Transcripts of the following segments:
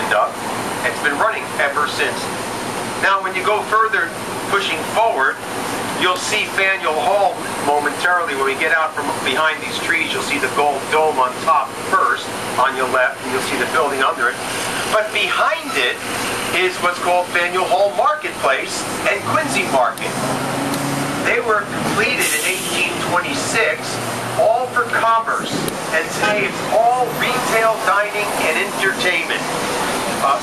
opened up. It's been running ever since. Now, when you go further, pushing forward, you'll see Faneuil Hall momentarily. When we get out from behind these trees, you'll see the gold dome on top first, on your left, and you'll see the building under it. But behind it is what's called Faneuil Hall Marketplace and Quincy Market. They were completed in 1826, all for commerce. And today it's all retail, dining, and entertainment.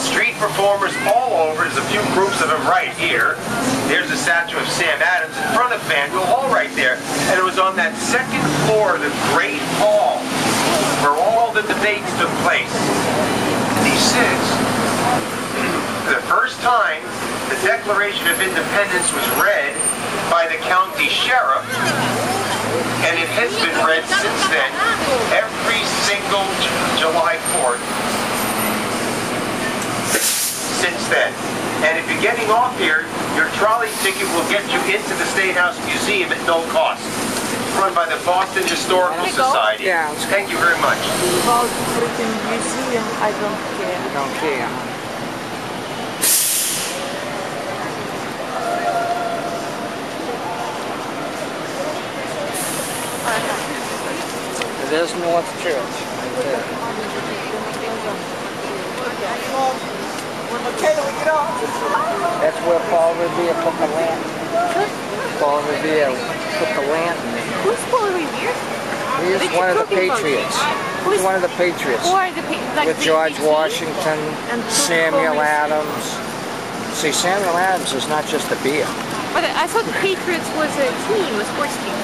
Street performers all over. There's a few groups of them right here. There's a statue of Sam Adams in front of Faneuil Hall right there. And it was on that second floor of the Great Hall where all the debates took place. For the first time, the Declaration of Independence was read by the county sheriff, and it has been read since then, every single July 4th. Since then. And if you're getting off here, your trolley ticket will get you into the State House Museum at no cost. Run by the Boston Historical Society. Yeah. Thank you very much. About freaking museum, I don't care. I don't care. There's North Church right there. That's where Paul Revere put the lantern. Paul Revere put the lantern in. Who's Paul Revere? He's one of the Patriots. He's one of the Patriots. With George Washington, Samuel Adams. See, Samuel Adams is not just a beer. But I thought the Patriots was a team, a sports team.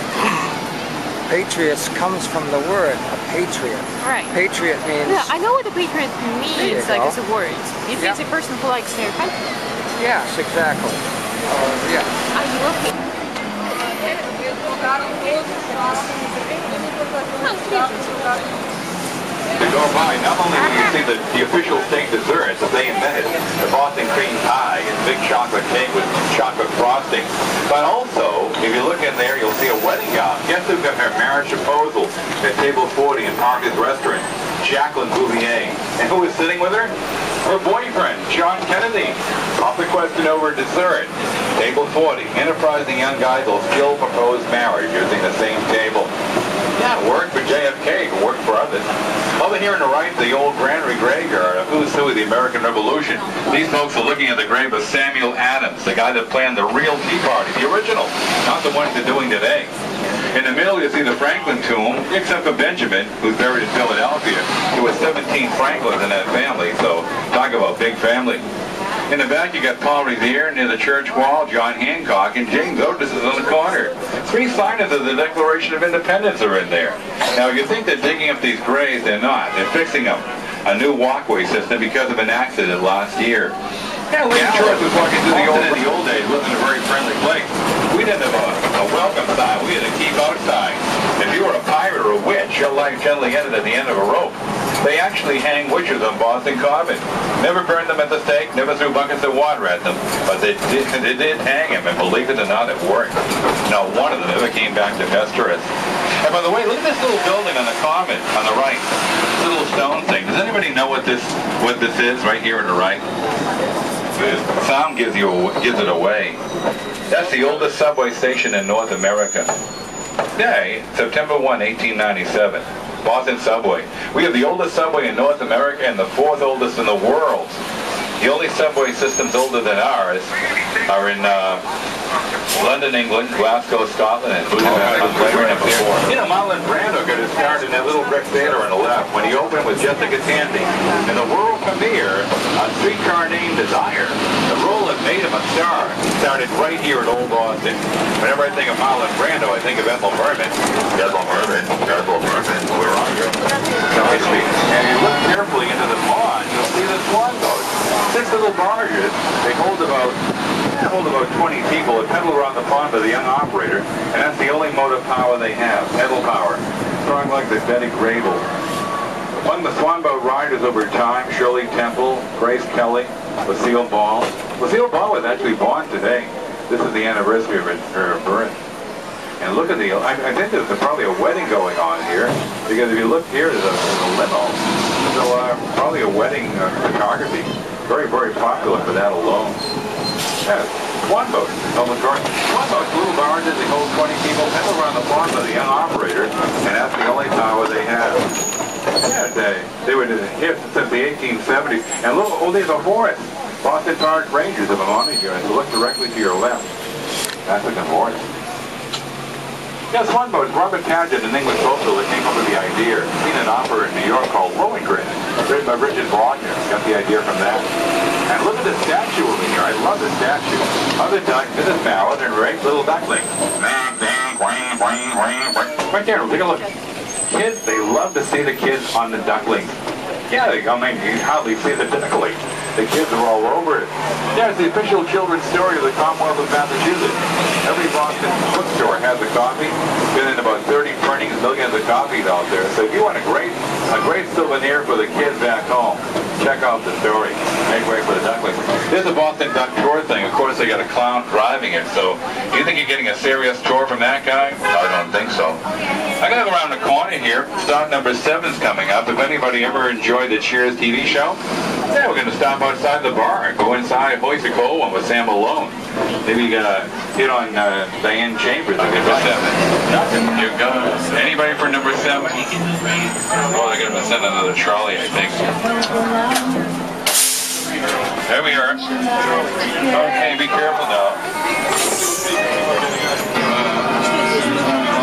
Patriots comes from the word, a patriot. Right. Patriot means... Yeah, I know what the patriot means, like as a word. It means Yeah. a person who likes their country. Yes, exactly. Yeah. Are you okay? To go by, not only will you see the official state desserts that they invented, the Boston cream pie and big chocolate cake with chocolate frosting, but also, if you look in there, you'll see a wedding gown. Guess who got her marriage proposal at table 40 in Parker's restaurant? Jacqueline Bouvier. And who was sitting with her? Her boyfriend, John Kennedy. Off the question over dessert. Table 40. Enterprising young guys will still propose marriage using the same table. Yeah, it worked for JFK, it worked for others. Over here on the right, the old Granary graveyard, a who's who of the American Revolution. These folks are looking at the grave of Samuel Adams, the guy that planned the real Tea Party, the original, not the ones they're doing today. In the middle, you see the Franklin tomb, except for Benjamin, who's buried in Philadelphia. There were 17 Franklins in that family, so talk about big family. In the back, you got Paul Revere near the church wall, John Hancock, and James Otis is on the corner. 3 signers of the Declaration of Independence are in there. Now, you think they're digging up these graves, they're not. They're fixing them. A new walkway system because of an accident last year. Yeah, Lake George was walking through the old days, wasn't a very friendly place. We didn't have a welcome sign. We had a keep out sign. If you were a pirate or a witch, your life generally ended at the end of a rope. They actually hang witches on Boston Common. Never burned them at the stake, never threw buckets of water at them, but they did hang them, and believe it or not, it worked. Not one of them ever came back to pester us. And by the way, look at this little building on the Common, on the right. This little stone thing. Does anybody know what this is right here on the right? The sound gives it away. That's the oldest subway station in North America. Today, September 1, 1897. Boston Subway. We have the oldest subway in North America and the 4th oldest in the world. The only subway systems older than ours are in London, England, Glasgow, Scotland, and Budapest. You know, Marlon Brando got his start in that little brick theater on the left when he opened with Jessica Tandy. And the world premiere on Streetcar Named Desire, the role that made him a star, started right here in Old Boston. Whenever I think of Marlon Brando, I think of Ethel Merman. Ethel Merman, where are you? And you look carefully into the pond, you'll see the swan boat. 6 little barges, they hold about 20 people that pedal around the pond with a young operator, and that's the only motive power they have, pedal power. Strong like the Betty Grable. Among the swan boat riders over time, Shirley Temple, Grace Kelly, Lucille Ball. Lucille Ball was actually born today. This is the anniversary of her birth. And look at I think there's probably a wedding going on here, because if you look here, there's a limo. There's a probably a wedding photography. Very, very popular for that alone. Yeah, Swan Boat, Elmwood Garden. Swan Boat's little barges, they hold 20 people, pedal around the pond by the young operator, and that's the only power they have. Yeah, they were here since the 1870s. And look, only before it, Boston Park Rangers have been on it here, and so look directly to your left. That's looking for it. Yeah, Swan Boat, Robert Paget and English Social that came up with the idea. Seen an opera in New York called Lohengrin, written by Richard Wagner. Got the idea from that. And look at the statue over here. I love the statue. Mother Duck, Mrs. Mallard, and great little duckling. Right there, take a look. Kids, they love to see the kids on the ducklings. Yeah, I mean, you hardly see the duckling. The kids are all over it. Yeah, it's the official children's story of the Commonwealth of Massachusetts. Every Boston bookstore has a copy. Been in about 30 printings, millions of copies out there. So if you want a great souvenir for the kids back home, check out the story. Make way for the duckling. This is a Boston Duck Tour thing. Of course, they got a clown driving it. So you think you're getting a serious tour from that guy? I don't think so. I gotta go around the corner here. Stop number 7's coming up. If anybody ever enjoyed the Cheers TV show, yeah, we're gonna stop outside the bar, go inside, hoist a cold one with Sam Malone. Maybe you gotta hit on Diane Chambers on number 7. You go. Anybody for number 7? Oh, they're gonna send another trolley, I think. There we are. Okay, be careful now.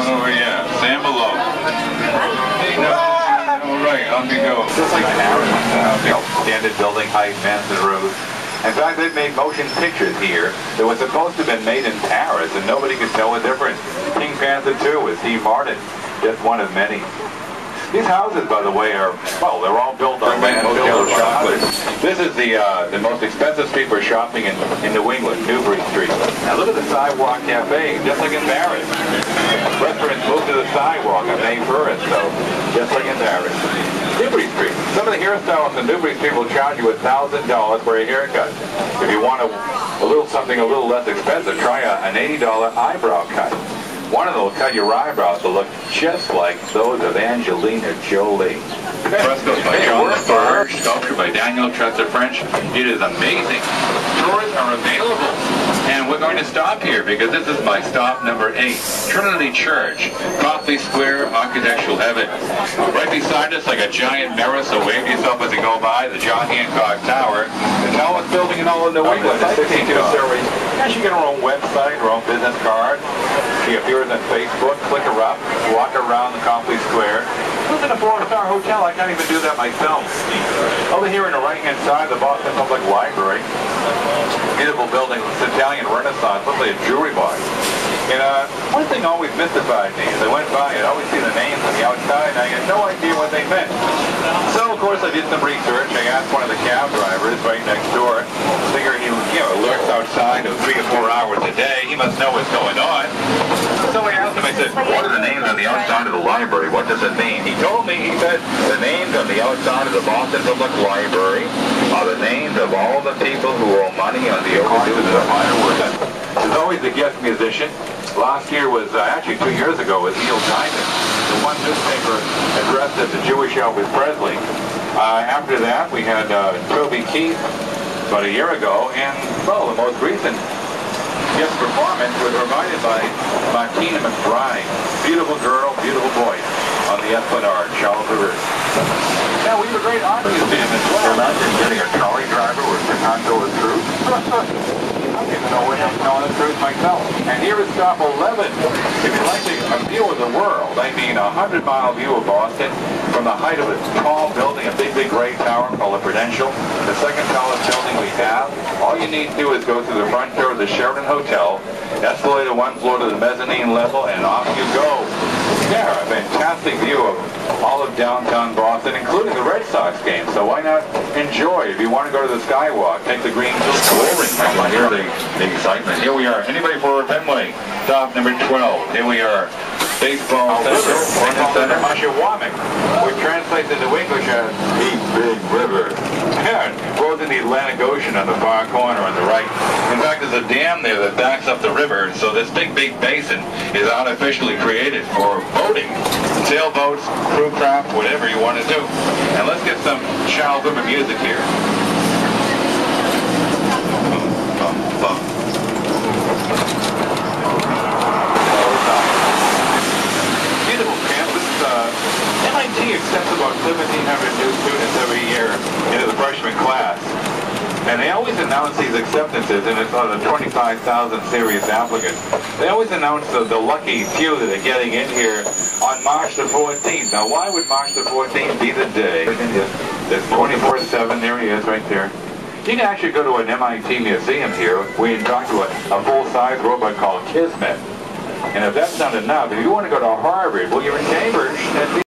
Oh yeah, Sam Malone. Hey, no. All right, on you go. Just like an average standard building height, Manson Road. In fact, they've made motion pictures here that was supposed to have been made in Paris, and nobody could tell the difference. King Panther 2 with Steve Martin, just one of many. These houses, by the way, are, well, they're all built on Motel chocolate. This is the most expensive street for shopping in New England, Newbury Street. Now look at the Sidewalk Cafe, just like in Paris. Restaurants moved to the sidewalk on May 1st, so just like in Paris. Newbury Street. Some of the hairstylists in Newbury Street will charge you $1,000 for a haircut. If you want something a little less expensive, try an $80 eyebrow cut. One of them will cut your eyebrows to look just like those of Angelina Jolie. Frescoes by John Lafarge, sculpture by Daniel Tressa French. It is amazing. Tours are available. And we're going to stop here because this is my stop number 8. Trinity Church, Copley Square, architectural heaven. Right beside us, like a giant mirror, so wave yourself as you go by, the John Hancock Tower, the tallest building in all of New England. And she got her own website, her own business card. She appears on Facebook. Click her up, walk around the Copley Square. Live in a 4-star hotel. I can't even do that myself. Over here on the right-hand side, the Boston Public Library. Beautiful building, it's Italian Renaissance, looks like a jewelry box. And one thing always mystified me as I went by, I'd always see the names on the outside, and I had no idea what they meant. So, of course, I did some research. I asked one of the cab drivers right next door. Figured he, lurks outside 3 or 4 hours a day. He must know what's going on. So I asked him, I said, what are the names on the outside of the library? What does it mean? He told me, he said, the names on the outside of the Boston Public Library are the names of all the people who owe money on the overdue of the fireworks. There's always the guest musician. Last year was, actually 2 years ago, was Neil Diamond. The one newspaper addressed as the Jewish Elvis Presley. After that, we had Toby Keith about a year ago, and, well, the most recent guest performance was provided by Martina McBride. Beautiful girl, beautiful voice on the Esplanade, Charles River. Now, we have a great art museum as well. Imagine getting a trolley driver with Chicago and Truth. I don't even know where I'm telling the truth myself. And here is stop 11. If you'd like a view of the world, I mean a 100-mile view of Boston from the height of a tall building, a big gray tower called the Prudential, the second tallest building we have. All you need to do is go through the front door of the Sheraton Hotel, escalator 1 floor to the mezzanine level, and off you go. Yeah, a fantastic view of all of downtown Boston, including the Red Sox game. So why not enjoy? If you want to go to the Skywalk, take the green roaring. I hear the excitement. Here we are. Anybody for Fenway? Stop number 12. Here we are. Baseball Central. the Mushawamak, which translates into English as the Big River. And flows in the Atlantic Ocean on the far corner on the right. In fact, there's a dam there that backs up the river, so this big basin is artificially created for boating, sailboats, crew craft, whatever you want to do. And let's get some Charles River music here. Beautiful campus. MIT accepts about 1,700 new students every year into the freshman class. And they always announce these acceptances, and it's on the 25,000 serious applicants. They always announce the lucky few that are getting in here on March the 14th. Now, why would March the 14th be the day? There's 24/7, there he is right there. You can actually go to an MIT museum here where you can talk to a full-size robot called Kismet. And if that's not enough, if you want to go to Harvard, well, you're in Cambridge.